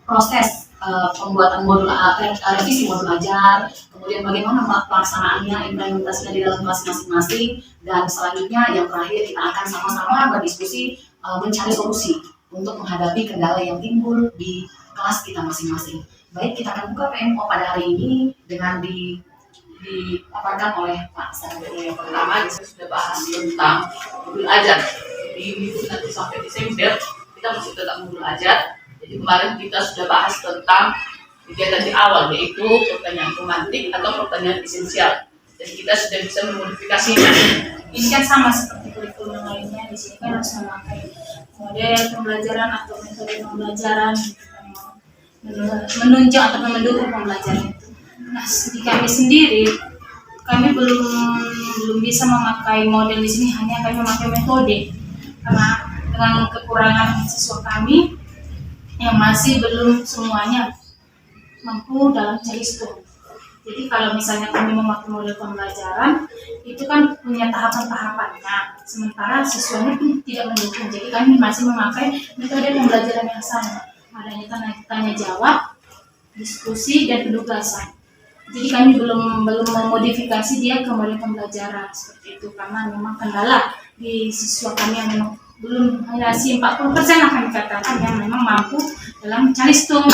proses pembuatan modul revisi modul ajar, kemudian bagaimana pelaksanaannya, implementasinya di dalam kelas masing-masing, dan selanjutnya yang terakhir kita akan sama-sama berdiskusi mencari solusi untuk menghadapi kendala yang timbul di kelas kita masing-masing. Baik, kita akan buka PMO pada hari ini dengan dipaparkan oleh Pak Sekretari. Yang pertama, kita sudah bahas tentang modul ajar. Di minggu nanti sampai Desember kita masih tetap modul ajar. Jadi kemarin kita sudah bahas tentang kegiatan di awal, yaitu pertanyaan pemantik atau pertanyaan esensial. Dan kita sudah bisa memodifikasinya. Ini kan sama seperti kurikulum lainnya, di sini kan harus memakai model pembelajaran atau metode pembelajaran, menunjang atau mendukung pembelajaran itu. Nah, di kami sendiri, kami belum bisa memakai model di sini, hanya kami memakai metode karena dengan kekurangan siswa kami yang masih belum semuanya mampu dalam Calistung. Jadi kalau misalnya kami memakai model pembelajaran, itu kan punya tahapan-tahapannya, sementara siswanya pun tidak mendukung. Jadi kami masih memakai metode pembelajaran yang sama, adanya tanya jawab, diskusi, dan penugasan. Jadi kami belum memodifikasi dia ke model pembelajaran seperti itu, karena memang kendala di siswa kami yang memang belum, hanya 40% akan dikatakan yang memang mampu dalam Calistung.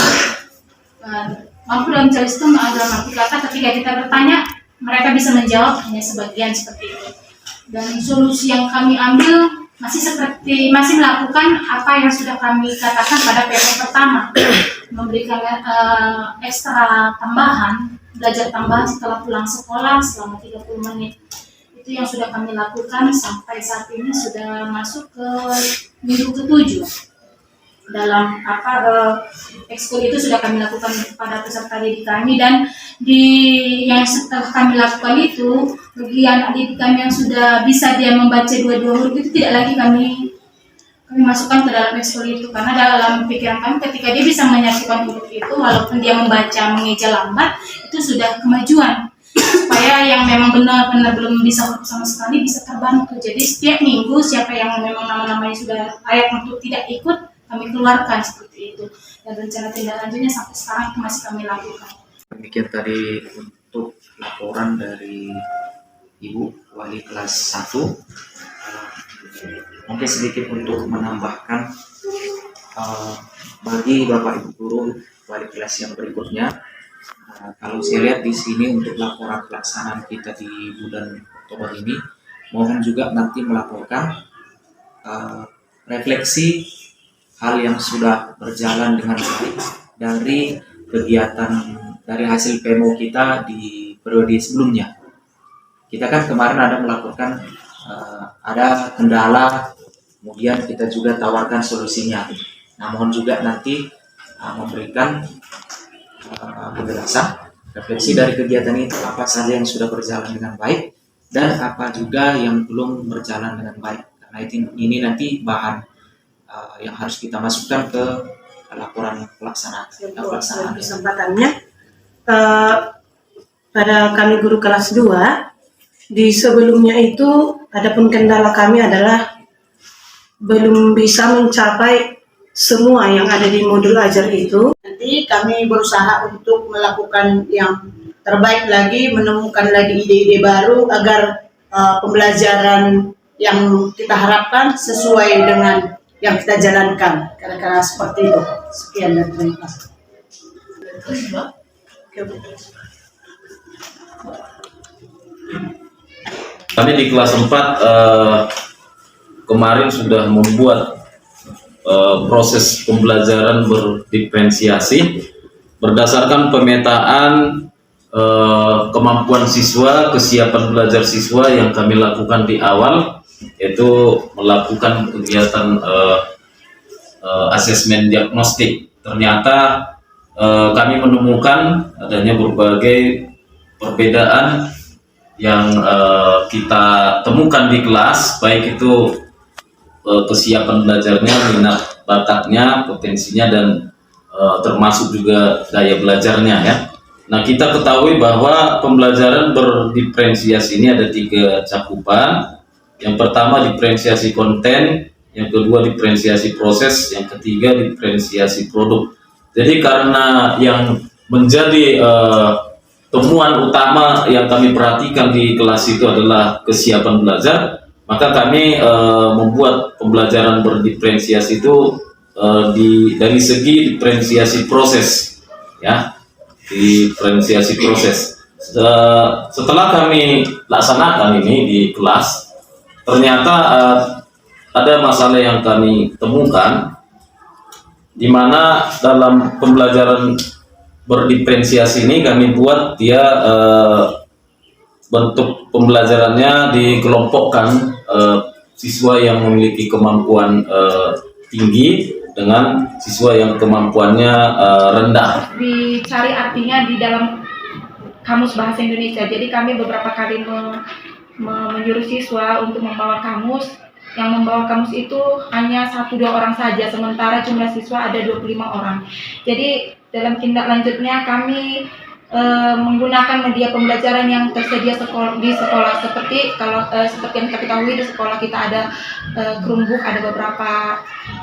Mampu dalam Calistung dalam arti kata ketika kita bertanya, mereka bisa menjawab hanya sebagian seperti itu. Dan solusi yang kami ambil masih melakukan apa yang sudah kami katakan pada PMO pertama, memberikan ekstra tambahan, belajar tambahan setelah pulang sekolah selama 30 menit. Itu yang sudah kami lakukan sampai saat ini sudah masuk ke minggu ke-7. Dalam ekskul itu sudah kami lakukan kepada peserta didik kami, dan yang setelah kami lakukan itu, bagi anak didik kami yang sudah bisa dia membaca dua-dua huruf itu tidak lagi kami masukkan ke dalam ekskul itu, karena dalam pikiran kami ketika dia bisa menyaksikan huruf itu walaupun dia membaca mengeja lambat, itu sudah kemajuan, supaya yang memang benar-benar belum bisa huruf sama sekali bisa terbantu. Jadi setiap minggu siapa yang memang nama-namanya sudah layak untuk tidak ikut, kami keluarkan seperti itu. Dan rencana tindak lanjutnya sampai sekarang itu masih kami lakukan. Demikian tadi untuk laporan dari Ibu Wali kelas 1. Mungkin sedikit untuk menambahkan bagi Bapak Ibu guru wali kelas yang berikutnya. Kalau saya lihat di sini untuk laporan pelaksanaan kita di bulan Oktober ini, mohon juga nanti melaporkan refleksi hal yang sudah berjalan dengan baik dari kegiatan dari hasil PMO kita di periode sebelumnya. Kita kan kemarin ada melaporkan ada kendala, kemudian kita juga tawarkan solusinya. Nah, mohon juga nanti memberikan penjelasan refleksi dari kegiatan itu, apa saja yang sudah berjalan dengan baik dan apa juga yang belum berjalan dengan baik. Karena ini nanti bahan yang harus kita masukkan ke laporan pelaksanaan. Kesempatannya pada kami guru kelas 2 di sebelumnya itu, adapun kendala kami adalah belum bisa mencapai semua yang ada di modul ajar itu. Nanti kami berusaha untuk melakukan yang terbaik lagi, menemukan lagi ide-ide baru agar pembelajaran yang kita harapkan sesuai dengan yang kita jalankan. Kira-kira seperti itu. Sekian dan terima kasih. Kami di kelas 4 kemarin sudah membuat proses pembelajaran berdiferensiasi berdasarkan pemetaan kemampuan siswa, kesiapan belajar siswa yang kami lakukan di awal, yaitu melakukan kegiatan asesmen diagnostik. Ternyata kami menemukan adanya berbagai perbedaan yang kita temukan di kelas, baik itu kesiapan belajarnya, minat bakatnya, potensinya, dan termasuk juga daya belajarnya ya. Nah, kita ketahui bahwa pembelajaran berdiferensiasi ini ada 3 cakupan. Yang pertama diferensiasi konten, yang kedua diferensiasi proses, yang ketiga diferensiasi produk. Jadi karena yang menjadi temuan utama yang kami perhatikan di kelas itu adalah kesiapan belajar, maka kami membuat pembelajaran berdiferensiasi itu dari segi diferensiasi proses, ya, diferensiasi proses. Setelah kami laksanakan ini di kelas, ternyata ada masalah yang kami temukan, di mana dalam pembelajaran berdiferensiasi ini kami buat dia bentuk pembelajarannya dikelompokkan siswa yang memiliki kemampuan tinggi dengan siswa yang kemampuannya rendah. Dicari artinya di dalam kamus bahasa Indonesia. Jadi kami beberapa kali menyuruh siswa untuk membawa kamus. Yang membawa kamus itu hanya 1-2 orang saja, sementara jumlah siswa ada 25 orang. Jadi dalam tindak lanjutnya kami menggunakan media pembelajaran yang tersedia di sekolah, seperti seperti yang kita ketahui di sekolah kita ada Chromebook, ada beberapa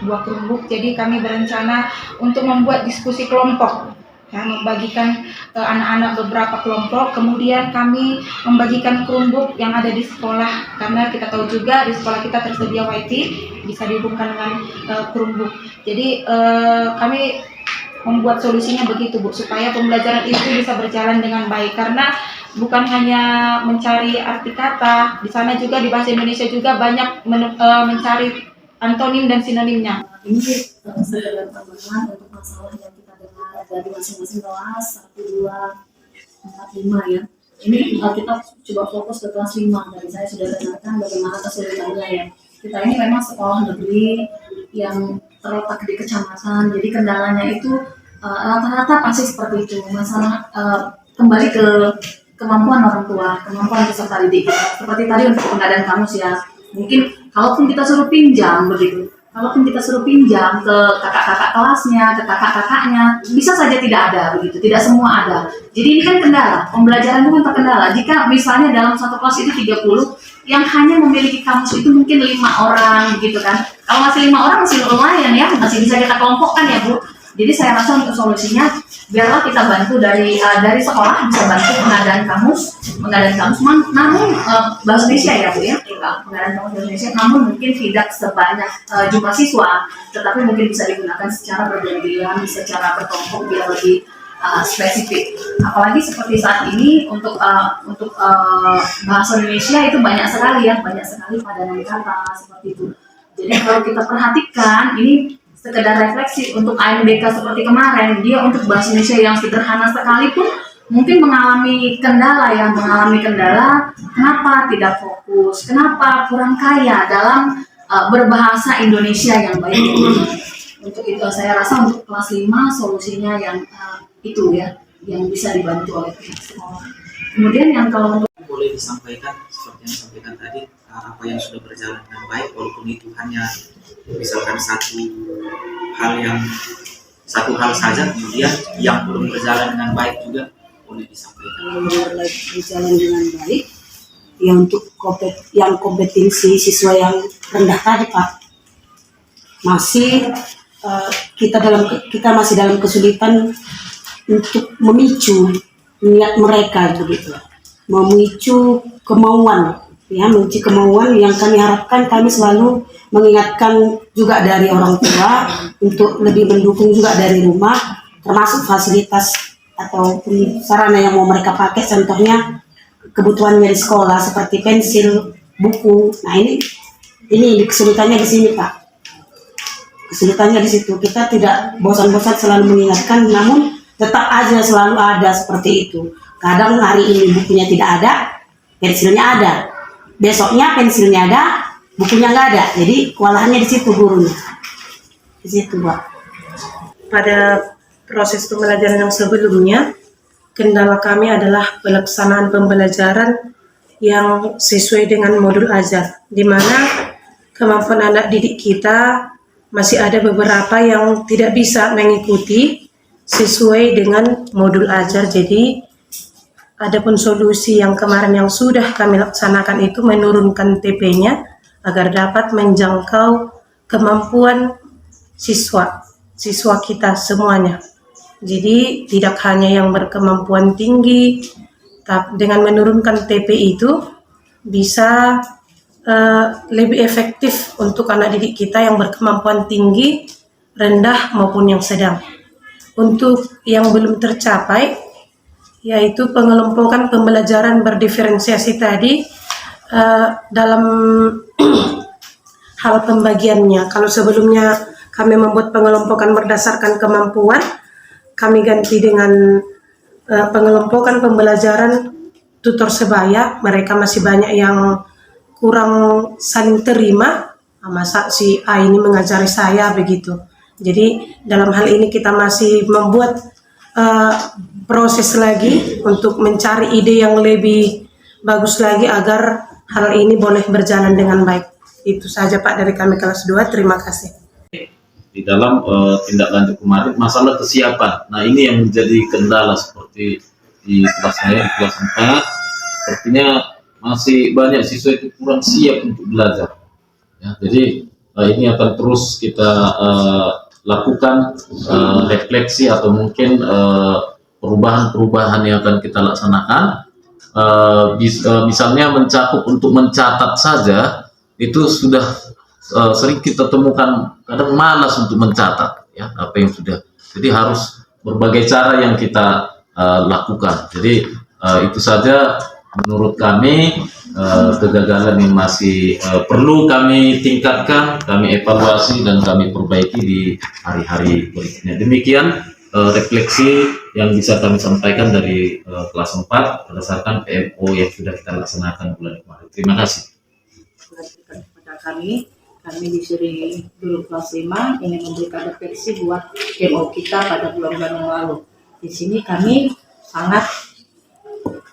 buah Chromebook. Jadi kami berencana untuk membuat diskusi kelompok, ya, membagikan anak-anak beberapa kelompok, kemudian kami membagikan Chromebook yang ada di sekolah, karena kita tahu juga di sekolah kita tersedia WiFi, bisa dihubungkan dengan Chromebook. Jadi kami membuat solusinya begitu, Bu, supaya pembelajaran itu bisa berjalan dengan baik, karena bukan hanya mencari arti kata, di sana juga di bahasa Indonesia juga banyak mencari antonim dan sinonimnya. Ini terkesan dengan tambahan untuk masalah yang kita dengar dari masing-masing kelas 1, 2, 4, 5 ya. Ini kita coba fokus ke kelas 5. Dari saya sudah dengarkan bagaimana kesulitannya ya. Kita ini memang sekolah negeri yang terletak di kecamatan, jadi kendalanya itu rata-rata pasti seperti itu. Masalah kembali ke kemampuan orang tua, kemampuan peserta didik. Seperti tadi untuk pengadaan kamus ya, mungkin kalaupun kita suruh pinjam begitu, kalaupun kita suruh pinjam ke kakak-kakak kelasnya, ke kakak-kakaknya, bisa saja tidak ada begitu, tidak semua ada. Jadi ini kan kendala, pembelajaran itu kan terkendala. Jika misalnya dalam satu kelas itu 30, yang hanya memiliki kamus itu mungkin 5 orang gitu kan. Kalau masih 5 orang masih lumayan ya, masih bisa kita kelompokkan ya, Bu. Jadi saya rasa untuk solusinya biarlah kita bantu dari sekolah, bisa bantu pengadaan kamus, namun bahasa Indonesia ya, Bu ya, pengadaan kamus bahasa Indonesia, namun mungkin tidak sebanyak jumlah siswa, tetapi mungkin bisa digunakan secara bergantian, secara berkelompok biar lebih spesifik. Apalagi seperti saat ini untuk bahasa Indonesia itu banyak sekali padanan kata seperti itu. Jadi kalau kita perhatikan ini sekedar refleksi untuk AMBK seperti kemarin, dia untuk bahasa Indonesia yang sederhana sekalipun mungkin mengalami kendala, kenapa tidak fokus, kenapa kurang kaya dalam berbahasa Indonesia yang baik. Untuk itu saya rasa untuk kelas 5 solusinya yang itu ya, yang bisa dibantu oleh pihak sekolah. Kemudian yang kalau boleh disampaikan seperti yang disampaikan tadi, apa yang sudah berjalan dengan baik, walaupun itu hanya misalkan satu hal saja, kemudian yang belum berjalan dengan baik juga boleh disampaikan. Berjalan dengan baik, ya untuk kompetensi siswa yang rendah tadi, Pak, masih kita masih dalam kesulitan untuk memicu niat mereka begitu, memicu kemauan yang kami harapkan. Kami selalu mengingatkan juga dari orang tua untuk lebih mendukung juga dari rumah, termasuk fasilitas atau sarana yang mau mereka pakai, contohnya kebutuhannya di sekolah seperti pensil, buku. Nah ini kesulitannya di sini, Pak. Kesulitannya di situ. Kita tidak bosan-bosan selalu mengingatkan, namun tetap aja selalu ada seperti itu. Kadang hari ini bukunya tidak ada, pensilnya ada. Besoknya pensilnya ada, bukunya nggak ada. Jadi kewalahannya di situ gurunya. Di situ, Pak. Pada proses pembelajaran yang sebelumnya, kendala kami adalah pelaksanaan pembelajaran yang sesuai dengan modul ajar, di mana kemampuan anak didik kita masih ada beberapa yang tidak bisa mengikuti sesuai dengan modul ajar. Jadi adapun solusi yang kemarin yang sudah kami laksanakan itu menurunkan TP-nya agar dapat menjangkau kemampuan siswa kita semuanya. Jadi tidak hanya yang berkemampuan tinggi, tapi dengan menurunkan TP itu bisa lebih efektif untuk anak didik kita yang berkemampuan tinggi, rendah maupun yang sedang. Untuk yang belum tercapai, yaitu pengelompokan pembelajaran berdiferensiasi tadi dalam hal pembagiannya. Kalau sebelumnya kami membuat pengelompokan berdasarkan kemampuan, kami ganti dengan pengelompokan pembelajaran tutor sebaya. Mereka masih banyak yang kurang saling terima, masa si A ini mengajari saya begitu. Jadi dalam hal ini kita masih membuat proses lagi untuk mencari ide yang lebih bagus lagi agar hal ini boleh berjalan dengan baik. Itu saja Pak dari kami kelas 2, terima kasih. Di dalam tindak lanjut kemarin masalah kesiapan. Nah ini yang menjadi kendala seperti di kelas saya di kelas 4, sepertinya masih banyak siswa itu kurang siap untuk belajar. Ya, jadi ini akan terus kita lakukan refleksi atau mungkin perubahan-perubahan yang akan kita laksanakan. Misalnya untuk mencatat saja itu sudah sering kita temukan kadang malas untuk mencatat ya apa yang sudah. Jadi harus berbagai cara yang kita lakukan. Jadi itu saja menurut kami kegagalan yang masih perlu kami tingkatkan, kami evaluasi dan kami perbaiki di hari-hari berikutnya. Demikian refleksi yang bisa kami sampaikan dari kelas 4 berdasarkan PMO yang sudah kita laksanakan bulan kemarin. Terima kasih. Kepada kami di seri guru kelas 5 ingin memberikan refleksi buat PMO kita pada bulan-bulan yang lalu. Di sini kami sangat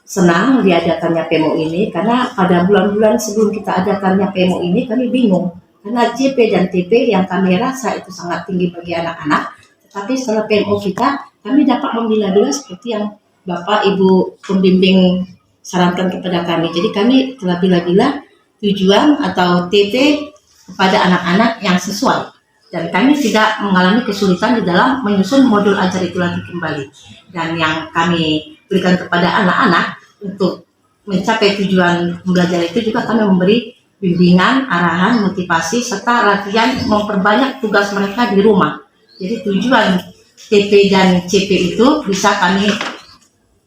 senang diadakannya PMO ini karena pada bulan-bulan sebelum kita adakannya PMO ini kami bingung karena JP dan TP yang kami rasa itu sangat tinggi bagi anak-anak, tetapi setelah PMO kita kami dapat memilah-milah seperti yang Bapak Ibu pembimbing sarankan kepada kami. Jadi kami telah bila-bila tujuan atau TP kepada anak-anak yang sesuai dan kami tidak mengalami kesulitan di dalam menyusun modul ajar itu lagi kembali. Dan yang kami berikan kepada anak-anak untuk mencapai tujuan belajar itu juga kami memberi bimbingan, arahan, motivasi, serta latihan memperbanyak tugas mereka di rumah. Jadi tujuan TP dan CP itu bisa kami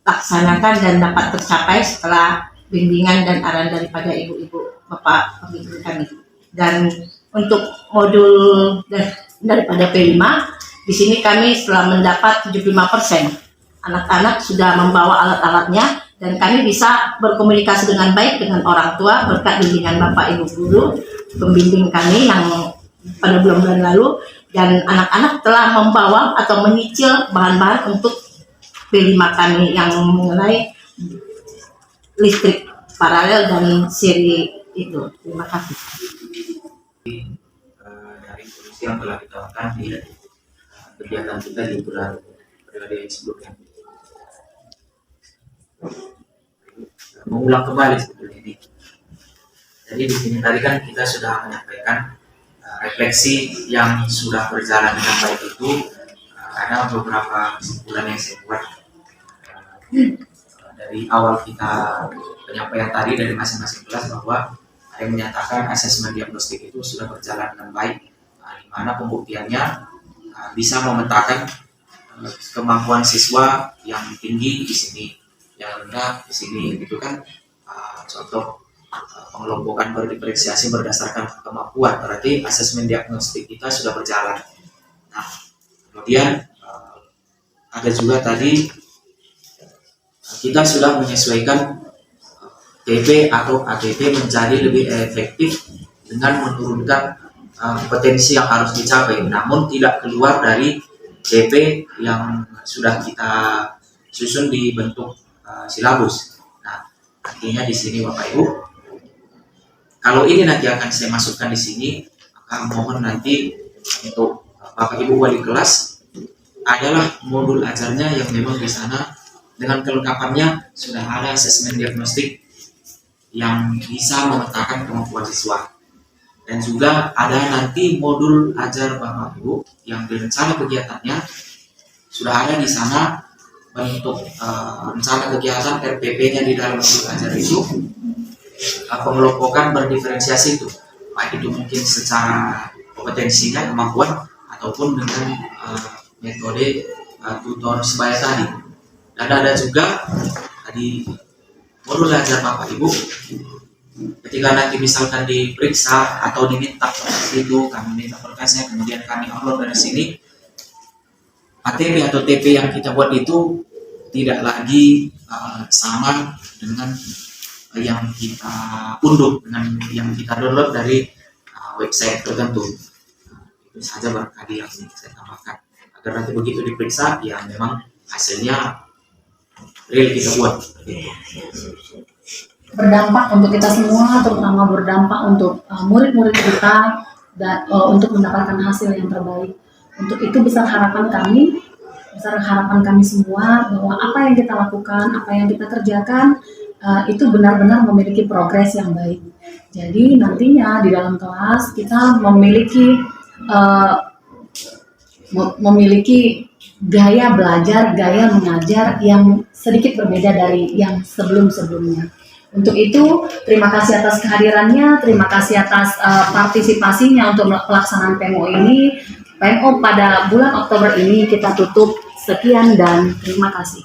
laksanakan dan dapat tercapai setelah bimbingan dan arahan daripada ibu-ibu bapak pembimbing kami. Dan untuk modul daripada P5 di sini kami setelah mendapat 75%. Anak-anak sudah membawa alat-alatnya dan kami bisa berkomunikasi dengan baik dengan orang tua berkat bimbingan Bapak Ibu guru pembimbing kami yang pada bulan-bulan lalu, dan anak-anak telah membawa atau menyicil bahan-bahan untuk P5 kami yang mengenai listrik paralel dan seri itu. Terima kasih. Dari solusi yang telah kita lakukan di kegiatan kita di bulan periode sebelumnya. Mengulang kembali sebetulnya ini. Jadi di sini tadi kan kita sudah menyampaikan refleksi yang sudah berjalan dengan baik itu. Ada beberapa kesimpulan yang saya buat dari awal kita penyampaian tadi dari masing-masing kelas bahwa ada yang menyatakan asesmen diagnostik itu sudah berjalan dengan baik, di mana pembuktiannya bisa memetakan kemampuan siswa yang tinggi di sini, yang rendah di sini, gitu kan. Contoh pengelompokan berdiferensiasi berdasarkan kemampuan, berarti asesmen diagnostik kita sudah berjalan. Nah, kemudian ada juga tadi kita sudah menyesuaikan TP atau ATP menjadi lebih efektif dengan menurunkan potensi yang harus dicapai, namun tidak keluar dari TP yang sudah kita susun di bentuk silabus. Nah, artinya di sini Bapak Ibu, kalau ini nanti akan saya masukkan di sini, maka mohon nanti untuk Bapak Ibu wali kelas adalah modul ajarnya yang memang di sana dengan kelengkapannya sudah ada asesmen diagnostik yang bisa memetakan kemampuan siswa, dan juga ada nanti modul ajar Bapak Ibu yang rencana kegiatannya sudah ada di sana bentuk rencana kegiatan RPP-nya di dalam modul ajar itu, pengelompokan berdiferensiasi itu, baik itu mungkin secara kompetensinya, kemampuan, ataupun dengan metode tutor sebaya tadi. Dan ada juga di modul ajar Bapak Ibu, ketika nanti misalkan diperiksa atau diminta itu, kami minta berkasnya, kemudian kami upload dari sini, ATP atau TP yang kita buat itu tidak lagi sama dengan yang kita unduh, dengan yang kita download dari website tertentu. Itu saja barangkali yang saya tambahkan, agar nanti begitu diperiksa ya memang hasilnya real kita buat. Berdampak untuk kita semua, terutama berdampak untuk murid-murid kita, dan untuk mendapatkan hasil yang terbaik. Untuk itu besar harapan kami semua bahwa apa yang kita lakukan, apa yang kita kerjakan itu benar-benar memiliki progres yang baik. Jadi nantinya di dalam kelas kita memiliki gaya belajar, gaya mengajar yang sedikit berbeda dari yang sebelum-sebelumnya. Untuk itu, terima kasih atas kehadirannya, terima kasih atas partisipasinya untuk pelaksanaan PMO ini. PMO pada bulan Oktober ini kita tutup. Sekian dan terima kasih.